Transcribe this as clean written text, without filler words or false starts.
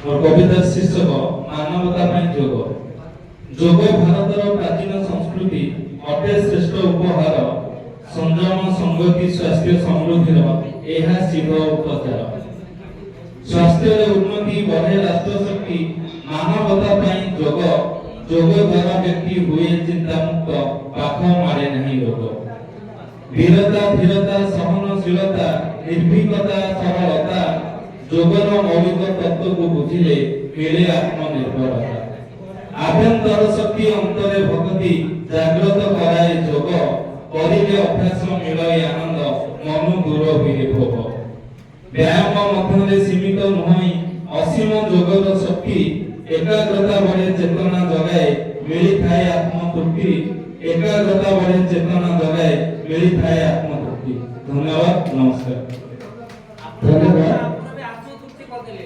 और कविता शीर्षक मानवता ପାଇଁ ଯୋଗ। ଯୋଗ ଭାରତର ପ୍ରାଚୀନ ସଂସ୍କୃତି ଅଟେ ଶ୍ରେଷ୍ଠ ଉପହାର। ସଂଯମ ସଂଗତି ସ୍ୱାସ୍ଥ୍ୟ ସମୃଦ୍ଧିର ଏହା ସିଦ୍ଧ ଉପଚାର। ସ୍ୱାସ୍ଥ୍ୟରେ ଉନ୍ନତି ବଢ଼େ ରାଷ୍ଟ୍ର ଶକ୍ତି। ମାନବତା ପାଇଁ ଯୋଗ। ଯୋଗ ଦ୍ୱାରା ବ୍ୟକ୍ତି ହୁଏ ଚିନ୍ତାମୁକ୍ତ। ପାଖ ମାଡ଼େ ନାହିଁ ରୋଗ। ବୀରତା ଧୀରତା ସହନଶୀଳତା ନିର୍ଭୀକତା ସରଳତା ଯୋଗର ମୌଳିକ ତତ୍ତ୍ୱକୁ ବୁଝିଲେ ମିଳେ ଆତ୍ମନିର୍ଭରତା। ଆଭ୍ୟନ୍ତର ଶକ୍ତି ଅନ୍ତରେ ଭକ୍ତି ଜାଗ୍ରତ କରାଏ ଯୋଗ। କରିଲେ ଅଭ୍ୟାସ ମିଳଏ ଆନନ୍ଦ ମନୁ ଦୂର ହୁଏ ଭୋଗ। ବ୍ୟାୟାମ ମଧ୍ୟରେ ସୀମିତ ନୁହେଁ ଅସୀମ ଯୋଗର ଶକ୍ତି। ଏକାଗ୍ରତା ବଢ଼େ ଚେତନା ଜଗାଏ ମିଳିଥାଏ ଆତ୍ମତୃପ୍ତି। ଏକାଗ୍ରତା ବଢ଼େ ଚେତନା ଜଗାଏ ମିଳିଥାଏ ଆତ୍ମତୃପ୍ତି। ଧନ୍ୟବାଦ, ନମସ୍କାର। ଧନ୍ୟବାଦ।